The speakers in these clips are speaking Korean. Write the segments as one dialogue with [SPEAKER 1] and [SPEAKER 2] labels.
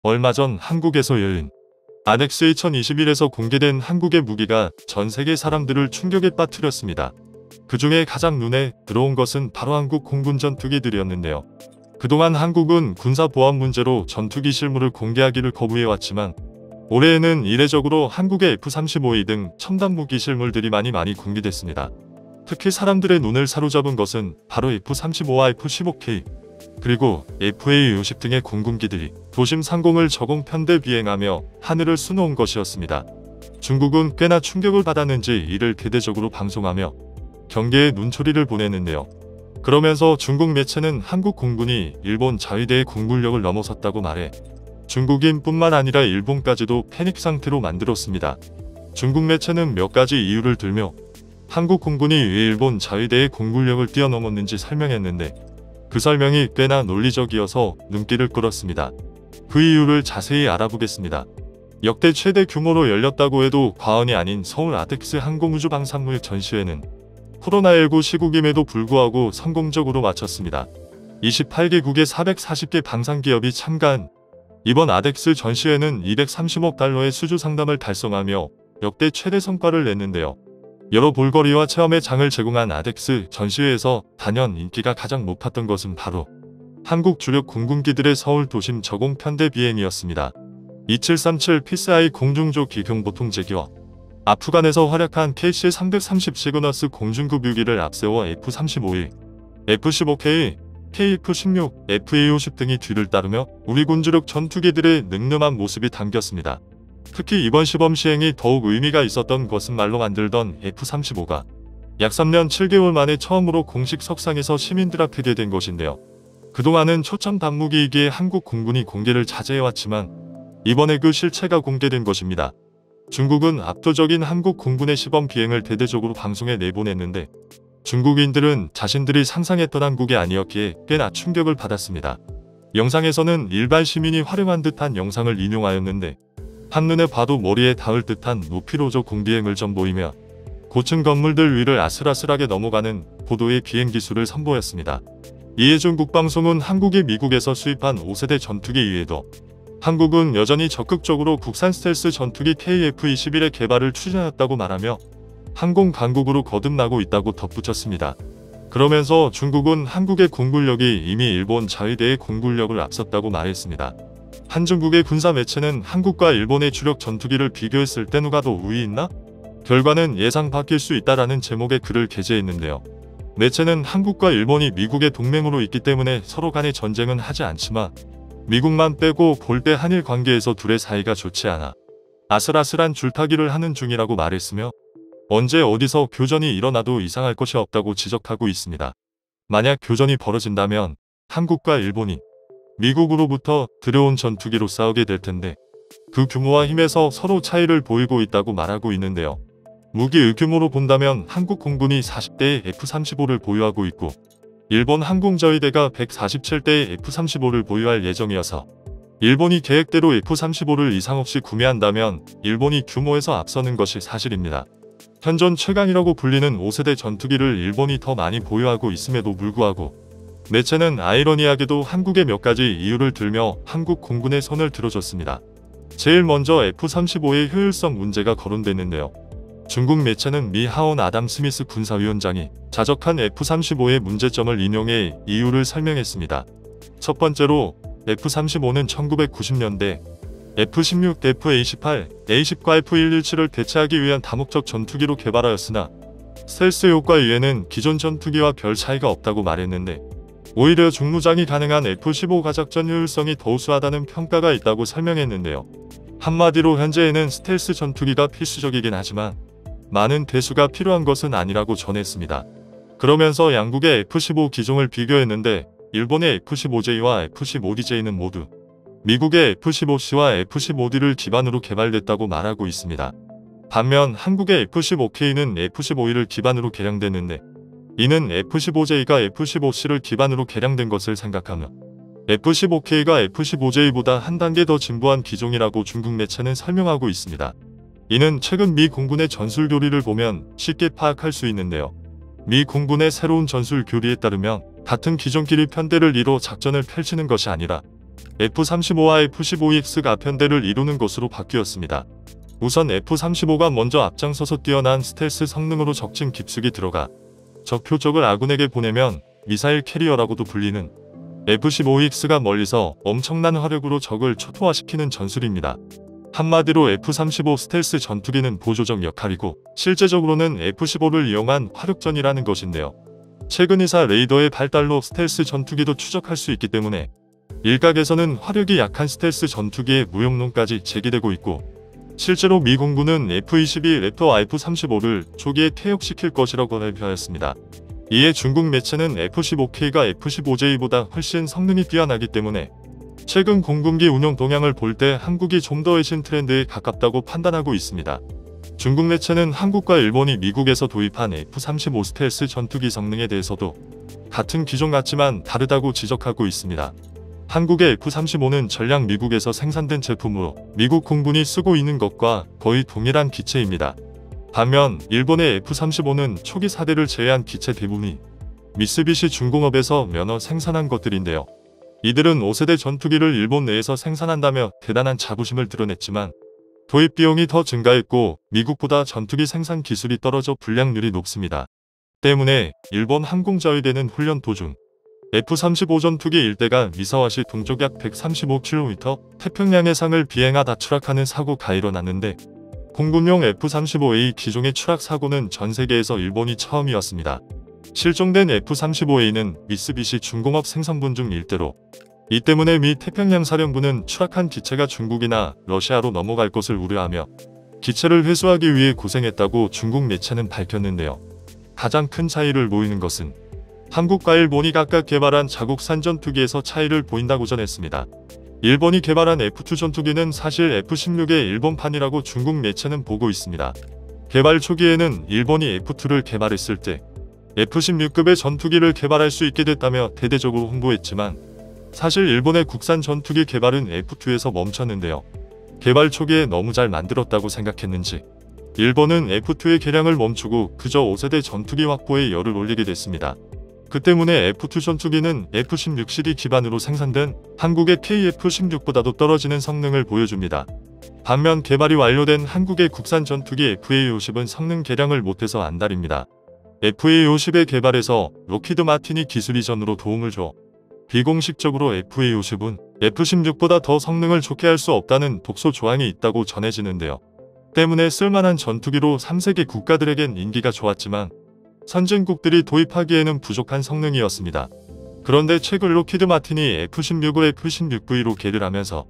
[SPEAKER 1] 얼마 전 한국에서 열린 아덱스 2021에서 공개된 한국의 무기가 전 세계 사람들을 충격에 빠뜨렸습니다. 그 중에 가장 눈에 들어온 것은 바로 한국 공군 전투기들이었는데요. 그동안 한국은 군사보안 문제로 전투기 실물을 공개하기를 거부해왔지만 올해에는 이례적으로 한국의 F-35A 등 첨단 무기 실물들이 많이 공개됐습니다. 특히 사람들의 눈을 사로잡은 것은 바로 F-35와 F-15K 그리고 FA-50 등의 공군기들이 도심 상공을 저공 편대 비행하며 하늘을 수놓은 것이었습니다. 중국은 꽤나 충격을 받았는지 이를 대대적으로 방송하며 경계에 눈초리를 보냈는데요. 그러면서 중국 매체는 한국 공군이 일본 자위대의 공군력을 넘어섰다고 말해 중국인뿐만 아니라 일본까지도 패닉 상태로 만들었습니다. 중국 매체는 몇 가지 이유를 들며 한국 공군이 왜 일본 자위대의 공군력을 뛰어넘었는지 설명했는데 그 설명이 꽤나 논리적이어서 눈길을 끌었습니다. 그 이유를 자세히 알아보겠습니다. 역대 최대 규모로 열렸다고 해도 과언이 아닌 서울 아덱스 항공우주방산물 전시회는 코로나19 시국임에도 불구하고 성공적으로 마쳤습니다. 28개국의 440개 방산기업이 참가한 이번 아덱스 전시회는 230억 달러의 수주 상담을 달성하며 역대 최대 성과를 냈는데요. 여러 볼거리와 체험의 장을 제공한 아덱스 전시회에서 단연 인기가 가장 높았던 것은 바로 한국 주력 공군기들의 서울 도심 저공 편대 비행이었습니다. 2737 피스아이 공중조 기경보통제기와 아프간에서 활약한 KC-330 시그너스 공중급 유기를 앞세워 F-35A, F-15K, KF-16, FA-50 등이 뒤를 따르며 우리 군 주력 전투기들의 늠름한 모습이 담겼습니다. 특히 이번 시범 시행이 더욱 의미가 있었던 것은 말로 만들던 F-35가 약 3년 7개월 만에 처음으로 공식 석상에서 시민들 앞에 된 것인데요. 그동안은 초점 단무기이기에 한국 공군이 공개를 자제해왔지만 이번에 그 실체가 공개된 것입니다. 중국은 압도적인 한국 공군의 시범 비행을 대대적으로 방송에 내보냈는데 중국인들은 자신들이 상상했던 한국이 아니었기에 꽤나 충격을 받았습니다. 영상에서는 일반 시민이 활용한 듯한 영상을 인용하였는데 한눈에 봐도 머리에 닿을 듯한 높이로저 공비행을 전보이며 고층 건물들 위를 아슬아슬하게 넘어가는 고도의 비행 기술을 선보였습니다. 이에 중국 방송은 한국이 미국에서 수입한 5세대 전투기 이외에도 한국은 여전히 적극적으로 국산 스텔스 전투기 KF-21의 개발을 추진하였다고 말하며 항공 강국으로 거듭나고 있다고 덧붙였습니다. 그러면서 중국은 한국의 공군력이 이미 일본 자위대의 공군력을 앞섰다고 말했습니다. 한중국의 군사 매체는 한국과 일본의 주력 전투기를 비교했을 때 누가 더 우위 있나? 결과는 예상 바뀔 수 있다라는 제목의 글을 게재했는데요. 매체는 한국과 일본이 미국의 동맹으로 있기 때문에 서로 간의 전쟁은 하지 않지만 미국만 빼고 볼 때 한일 관계에서 둘의 사이가 좋지 않아 아슬아슬한 줄타기를 하는 중이라고 말했으며 언제 어디서 교전이 일어나도 이상할 것이 없다고 지적하고 있습니다. 만약 교전이 벌어진다면 한국과 일본이 미국으로부터 들여온 전투기로 싸우게 될 텐데 그 규모와 힘에서 서로 차이를 보이고 있다고 말하고 있는데요. 무기의 규모로 본다면 한국 공군이 40대의 F-35를 보유하고 있고 일본 항공자위대가 147대의 F-35를 보유할 예정이어서 일본이 계획대로 F-35를 이상 없이 구매한다면 일본이 규모에서 앞서는 것이 사실입니다. 현존 최강이라고 불리는 5세대 전투기를 일본이 더 많이 보유하고 있음에도 불구하고 매체는 아이러니하게도 한국의 몇 가지 이유를 들며 한국 공군의 손을 들어줬습니다. 제일 먼저 F-35의 효율성 문제가 거론됐는데요. 중국 매체는 미 하원 아담 스미스 군사위원장이 자적한 F-35의 문제점을 인용해 이유를 설명했습니다. 첫 번째로 F-35는 1990년대 F-16, F-A-18, A-10과 F-117을 대체하기 위한 다목적 전투기로 개발하였으나 스텔스 효과 이외에는 기존 전투기와 별 차이가 없다고 말했는데 오히려 중무장이 가능한 F-15 가작전 효율성이 더 우수하다는 평가가 있다고 설명했는데요. 한마디로 현재에는 스텔스 전투기가 필수적이긴 하지만 많은 대수가 필요한 것은 아니라고 전했습니다. 그러면서 양국의 F-15 기종을 비교했는데 일본의 F-15J와 F-15DJ는 모두 미국의 F-15C와 F-15D를 기반으로 개발됐다고 말하고 있습니다. 반면 한국의 F-15K는 F-15E를 기반으로 개량됐는데 이는 F-15J가 F-15C를 기반으로 개량된 것을 생각하며 F-15K가 F-15J보다 한 단계 더 진보한 기종이라고 중국 매체는 설명하고 있습니다. 이는 최근 미 공군의 전술 교리를 보면 쉽게 파악할 수 있는데요. 미 공군의 새로운 전술 교리에 따르면 같은 기종끼리 편대를 이뤄 작전을 펼치는 것이 아니라 F-35와 F-15X가 편대를 이루는 것으로 바뀌었습니다. 우선 F-35가 먼저 앞장서서 뛰어난 스텔스 성능으로 적진 깊숙이 들어가 적 표적을 아군에게 보내면 미사일 캐리어라고도 불리는 F-15X가 멀리서 엄청난 화력으로 적을 초토화시키는 전술입니다. 한마디로 F-35 스텔스 전투기는 보조적 역할이고 실제적으로는 F-15를 이용한 화력전이라는 것인데요. 최근 이사 레이더의 발달로 스텔스 전투기도 추적할 수 있기 때문에 일각에서는 화력이 약한 스텔스 전투기의 무용론까지 제기되고 있고 실제로 미 공군은 F-22 랩터 F-35를 초기에 퇴역시킬 것이라고 발표하였습니다. 이에 중국 매체는 F-15K가 F-15J보다 훨씬 성능이 뛰어나기 때문에 최근 공군기 운용 동향을 볼 때 한국이 좀 더 외신 트렌드에 가깝다고 판단하고 있습니다. 중국 매체는 한국과 일본이 미국에서 도입한 F-35 스텔스 전투기 성능에 대해서도 같은 기종 같지만 다르다고 지적하고 있습니다. 한국의 F-35는 전량 미국에서 생산된 제품으로 미국 공군이 쓰고 있는 것과 거의 동일한 기체입니다. 반면 일본의 F-35는 초기 4대를 제외한 기체 대부분이 미쓰비시 중공업에서 면허 생산한 것들인데요. 이들은 5세대 전투기를 일본 내에서 생산한다며 대단한 자부심을 드러냈지만 도입 비용이 더 증가했고 미국보다 전투기 생산 기술이 떨어져 불량률이 높습니다. 때문에 일본 항공자위대는 훈련 도중 F-35 전투기 1대가 미사와시 동쪽 약 135km 태평양 해상을 비행하다 추락하는 사고가 일어났는데 공군용 F-35A 기종의 추락 사고는 전 세계에서 일본이 처음이었습니다. 실종된 F-35A는 미쓰비시 중공업 생산분 중 1대로 이 때문에 미 태평양 사령부는 추락한 기체가 중국이나 러시아로 넘어갈 것을 우려하며 기체를 회수하기 위해 고생했다고 중국 매체는 밝혔는데요. 가장 큰 차이를 보이는 것은 한국과 일본이 각각 개발한 자국산 전투기에서 차이를 보인다고 전했습니다. 일본이 개발한 F-2 전투기는 사실 F-16의 일본판이라고 중국 매체는 보고 있습니다. 개발 초기에는 일본이 F-2를 개발했을 때 F-16급의 전투기를 개발할 수 있게 됐다며 대대적으로 홍보했지만 사실 일본의 국산 전투기 개발은 F-2에서 멈췄는데요. 개발 초기에 너무 잘 만들었다고 생각했는지 일본은 F-2의 개량을 멈추고 그저 5세대 전투기 확보에 열을 올리게 됐습니다. 그 때문에 F-2 전투기는 F-16CD 기반으로 생산된 한국의 KF-16보다도 떨어지는 성능을 보여줍니다. 반면 개발이 완료된 한국의 국산 전투기 FA-50은 성능 개량을 못해서 안달입니다. FA-50의 개발에서 록히드 마틴이 기술 이전으로 도움을 줘 비공식적으로 FA-50은 F-16보다 더 성능을 좋게 할 수 없다는 독소 조항이 있다고 전해지는데요. 때문에 쓸만한 전투기로 3세계 국가들에겐 인기가 좋았지만 선진국들이 도입하기에는 부족한 성능이었습니다. 그런데 최근 록히드 마틴이 F-16을 F-16V로 개량하면서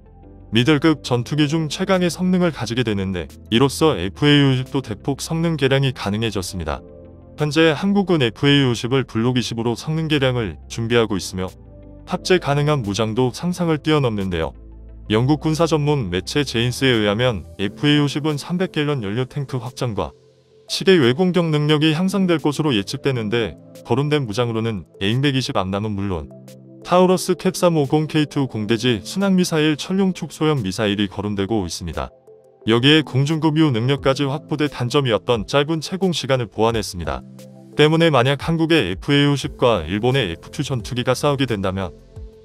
[SPEAKER 1] 미들급 전투기 중 최강의 성능을 가지게 되는데 이로써 FA-50도 대폭 성능 개량이 가능해졌습니다. 현재 한국은 FA-50을 블록 20으로 성능 개량을 준비하고 있으며 탑재 가능한 무장도 상상을 뛰어넘는데요. 영국 군사 전문 매체 제인스에 의하면 FA-50은 300갤런 연료 탱크 확장과 시계 외공격 능력이 향상될 것으로 예측되는데 거론된 무장으로는 AIM-120 암람은 물론 타우러스 캡350K2 공대지 순항미사일 천룡축 소형 미사일이 거론되고 있습니다. 여기에 공중급유 능력까지 확보돼 단점이었던 짧은 채공 시간을 보완했습니다. 때문에 만약 한국의 FA-50과 일본의 F-2 전투기가 싸우게 된다면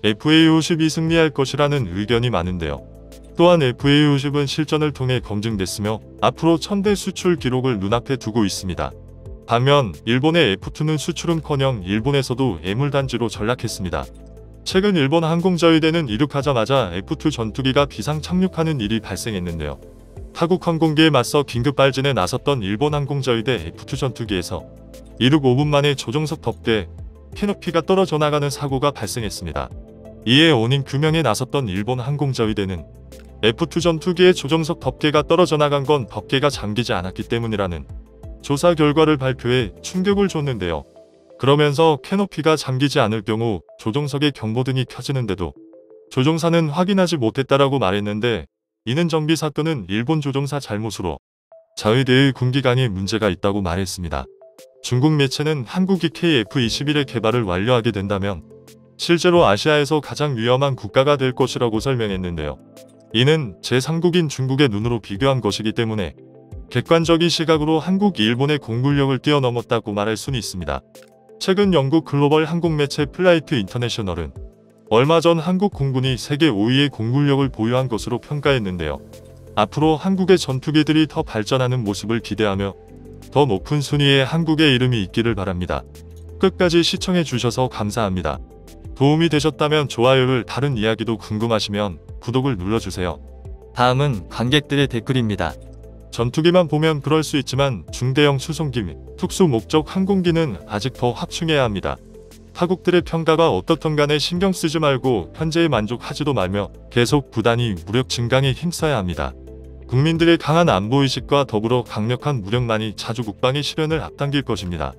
[SPEAKER 1] FA-50이 승리할 것이라는 의견이 많은데요. 또한 FA-50은 실전을 통해 검증됐으며 앞으로 1000대 수출 기록을 눈앞에 두고 있습니다. 반면 일본의 F-2는 수출은커녕 일본에서도 애물단지로 전락했습니다. 최근 일본 항공자위대는 이륙하자마자 F-2 전투기가 비상 착륙하는 일이 발생했는데요. 타국 항공기에 맞서 긴급 발진에 나섰던 일본 항공자위대 F-2 전투기에서 이륙 5분 만에 조종석 덮개, 캐노피가 떨어져 나가는 사고가 발생했습니다. 이에 원인 규명에 나섰던 일본 항공자위대는 F-2 전투기의 조종석 덮개가 떨어져 나간 건 덮개가 잠기지 않았기 때문이라는 조사 결과를 발표해 충격을 줬는데요. 그러면서 캐노피가 잠기지 않을 경우 조종석의 경보등이 켜지는데도 조종사는 확인하지 못했다라고 말했는데 이는 정비 사건은 일본 조종사 잘못으로 자위대의 군기관에 문제가 있다고 말했습니다. 중국 매체는 한국이 KF-21의 개발을 완료하게 된다면 실제로 아시아에서 가장 위험한 국가가 될 것이라고 설명했는데요. 이는 제3국인 중국의 눈으로 비교한 것이기 때문에 객관적인 시각으로 한국이 일본의 공군력을 뛰어넘었다고 말할 수는 있습니다. 최근 영국 글로벌 항공 매체 플라이트 인터내셔널은 얼마 전 한국 공군이 세계 5위의 공군력을 보유한 것으로 평가했는데요. 앞으로 한국의 전투기들이 더 발전하는 모습을 기대하며 더 높은 순위에 한국의 이름이 있기를 바랍니다. 끝까지 시청해 주셔서 감사합니다. 도움이 되셨다면 좋아요를, 다른 이야기도 궁금하시면 구독을 눌러주세요.
[SPEAKER 2] 다음은 관객들의 댓글입니다.
[SPEAKER 1] 전투기만 보면 그럴 수 있지만 중대형 수송기 및 특수 목적 항공기는 아직 더 확충해야 합니다. 타국들의 평가가 어떻든 간에 신경 쓰지 말고 현재에 만족하지도 말며 계속 부단히 무력 증강에 힘써야 합니다. 국민들의 강한 안보의식과 더불어 강력한 무력만이 자주 국방의 실현을 앞당길 것입니다.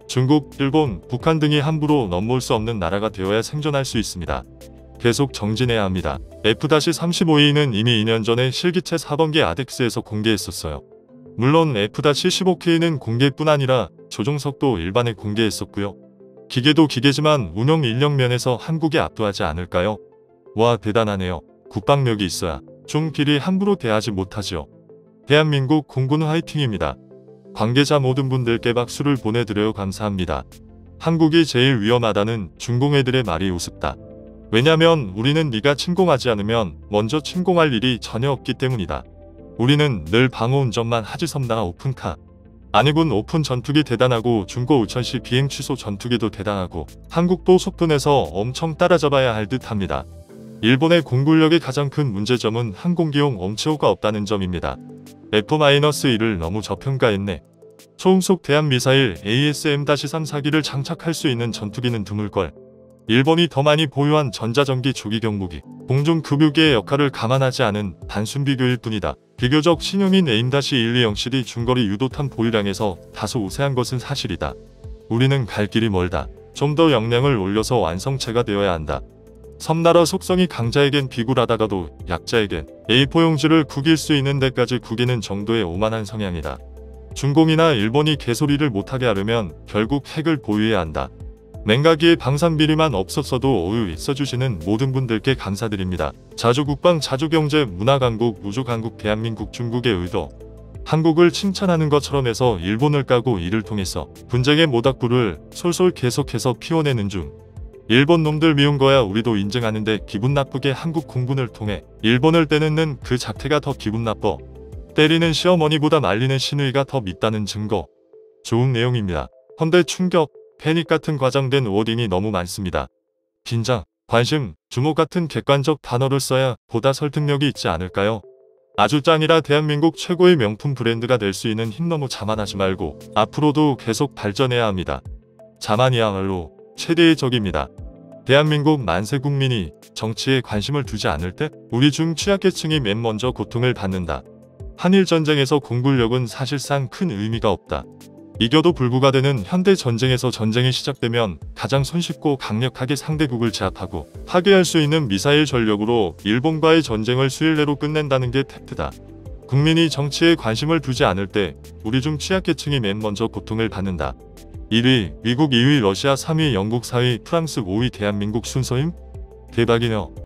[SPEAKER 1] 중국, 일본, 북한 등이 함부로 넘볼 수 없는 나라가 되어야 생존할 수 있습니다. 계속 정진해야 합니다. F-35E는 이미 2년 전에 실기체 4번기 아덱스에서 공개했었어요. 물론 F-15K는 공개뿐 아니라 조종석도 일반에 공개했었고요. 기계도 기계지만 운영 인력 면에서 한국이 압도하지 않을까요? 와, 대단하네요. 국방력이 있어야 중길이 함부로 대하지 못하죠. 대한민국 공군 화이팅입니다. 관계자 모든 분들께 박수를 보내드려요. 감사합니다. 한국이 제일 위험하다는 중공애들의 말이 우습다. 왜냐면 우리는 네가 침공하지 않으면 먼저 침공할 일이 전혀 없기 때문이다. 우리는 늘 방어운전만 하지. 섬나라 오픈카. 아니군. 오픈 전투기 대단하고 중고 우천시 비행 취소 전투기도 대단하고 한국도 속도내서 엄청 따라잡아야 할 듯합니다. 일본의 공군력의 가장 큰 문제점은 항공기용 엄체호가 없다는 점입니다. F-1을 너무 저평가했네. 초음속 대한미사일 ASM-3 사기를 장착할 수 있는 전투기는 드물걸. 일본이 더 많이 보유한 전자전기 조기경 무기, 공중급유기의 역할을 감안하지 않은 단순 비교일 뿐이다. 비교적 신형인 AIM-120이 중거리 유도탄 보유량에서 다소 우세한 것은 사실이다. 우리는 갈 길이 멀다. 좀 더 역량을 올려서 완성체가 되어야 한다. 섬나라 속성이 강자에겐 비굴하다가도 약자에겐 A4용지를 구길 수 있는 데까지 구기는 정도의 오만한 성향이다. 중공이나 일본이 개소리를 못하게 하려면 결국 핵을 보유해야 한다. 냉각기에 방산비리만 없었어도 오유 있어주시는 모든 분들께 감사드립니다. 자주국방, 자주경제, 문화강국, 우주강국, 대한민국, 중국의 의도. 한국을 칭찬하는 것처럼 해서 일본을 까고 이를 통해서 분쟁의 모닥불을 솔솔 계속해서 피워내는 중. 일본 놈들 미운 거야 우리도 인정하는데 기분 나쁘게 한국 공군을 통해 일본을 때리는 그 자태가 더 기분 나빠. 때리는 시어머니보다 말리는 시누이가 더 밉다는 증거. 좋은 내용입니다. 헌데 충격, 패닉 같은 과장된 워딩이 너무 많습니다. 긴장, 관심, 주목 같은 객관적 단어를 써야 보다 설득력이 있지 않을까요? 아주 짱이라 대한민국 최고의 명품 브랜드가 될 수 있는 힘 너무 자만하지 말고 앞으로도 계속 발전해야 합니다. 자만이야말로 최대의 적입니다. 대한민국 만세 국민이 정치에 관심을 두지 않을 때 우리 중 취약계층이 맨 먼저 고통을 받는다. 한일전쟁에서 공군력은 사실상 큰 의미가 없다. 이겨도 불구가 되는 현대전쟁에서 전쟁이 시작되면 가장 손쉽고 강력하게 상대국을 제압하고 파괴할 수 있는 미사일 전력으로 일본과의 전쟁을 수일 내로 끝낸다는 게 팩트다. 국민이 정치에 관심을 두지 않을 때 우리 중 취약계층이 맨 먼저 고통을 받는다. 1위 미국, 2위 러시아, 3위 영국, 4위 프랑스, 5위 대한민국 순서임? 대박이네요.